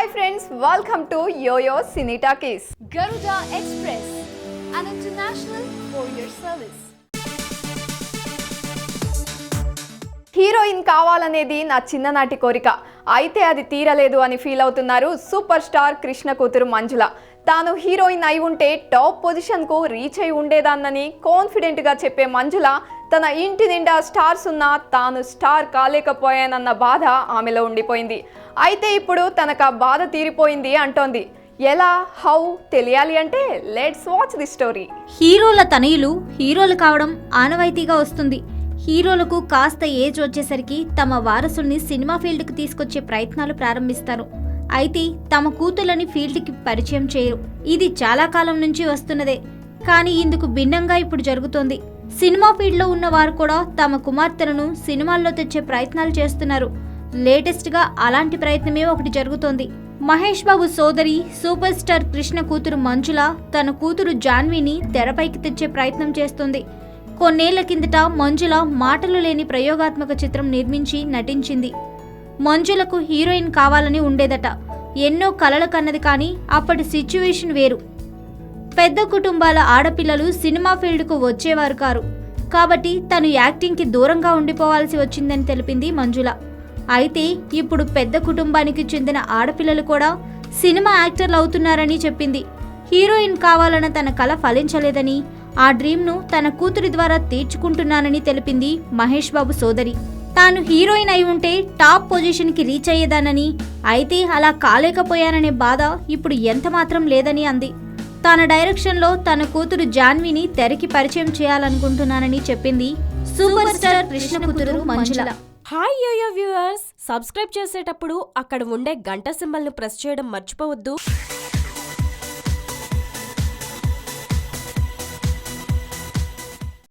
Hi friends, welcome to Yo-Yo Cine Talkies. Garuda Express, an international courier service. Heroine కావాలనేది నా చిన్ననాటి కోరిక. అయితే అది తీరలేదు అని ఫీల్ అవుతున్నారు సూపర్ స్టార్ కృష్ణ కూతురు మంజుల. తాను హీరోయిన్ అయి ఉంటే టాప్ పొజిషన్కు రీచ్ అయి ఉండేదాన్నని కాన్ఫిడెంట్గా చెప్పే మంజుల తన ఇంటి నిండా స్టార్స్ ఉన్నా తాను స్టార్ కాలేకపోయానన్న బాధ ఆమెలో ఉండిపోయింది. అయితే ఇప్పుడు తనకు ఆ బాధ తీరిపోయింది అంటోంది. ఎలా, హౌ తెలియాలి అంటే లెట్స్ వాచ్ ది స్టోరీ. హీరోల తనయులు హీరోలు కావడం ఆనవాయితీగా వస్తుంది. హీరోలకు కాస్త ఏజ్ వచ్చేసరికి తమ వారసుల్ని సినిమా ఫీల్డ్కి తీసుకొచ్చే ప్రయత్నాలు ప్రారంభిస్తారు. అయితే తమ కూతుళ్ళని ఫీల్డ్కి పరిచయం చేయరు. ఇది చాలా కాలం నుంచి వస్తున్నదే, కానీ ఇందుకు భిన్నంగా ఇప్పుడు జరుగుతోంది. సినిమా ఫీల్డ్లో ఉన్న వారు కూడా తమ కుమార్తెలను సినిమాల్లో తెచ్చే ప్రయత్నాలు చేస్తున్నారు. లేటెస్ట్గా అలాంటి ప్రయత్నమే ఒకటి జరుగుతోంది. మహేష్ బాబు సోదరి సూపర్ స్టార్ కృష్ణ కూతురు మంజుల తన కూతురు జాన్వీని తెరపైకి తెచ్చే ప్రయత్నం చేస్తుంది. కొన్నేళ్ల కిందట మంజుల మాటలు లేని ప్రయోగాత్మక చిత్రం నిర్మించి నటించింది. మంజులకు హీరోయిన్ కావాలని ఉండేదట. ఎన్నో కలలు కన్నది, కానీ అప్పటి సిచ్యువేషన్ వేరు. పెద్ద కుటుంబాల ఆడపిల్లలు సినిమా ఫీల్డ్కు వచ్చేవారు కారు. కాబట్టి తను యాక్టింగ్కి దూరంగా ఉండిపోవాల్సి వచ్చిందని తెలిపింది మంజుల. అయితే ఇప్పుడు పెద్ద కుటుంబానికి చెందిన ఆడపిల్లలు కూడా సినిమా యాక్టర్లు అవుతున్నారని చెప్పింది. హీరోయిన్ కావాలన్న తన కల ఫలించలేదని, ఆ డ్రీమ్ను తన కూతురి ద్వారా తీర్చుకుంటున్నానని తెలిపింది మహేష్ బాబు సోదరి. తాను హీరోయిన్ అయి ఉంటే టాప్ పొజిషన్కి రీచ్ అయ్యేదానని, అయితే అలా కాలేకపోయాననే బాధ ఇప్పుడు ఎంత మాత్రం లేదని అంది. తన డైరెక్షన్లో తన కూతురు జాన్వీని తెరకి పరిచయం చేయాలనుకుంటున్నానని చెప్పింది సూపర్ స్టార్ కృష్ణ కూతురు మంజుల. హాయ్ యోయో వ్యూవర్స్, సబ్స్క్రైబ్ చేసేటప్పుడు అక్కడ ఉండే గంట సింబల్ను ప్రెస్ చేయడం మర్చిపోవద్దు.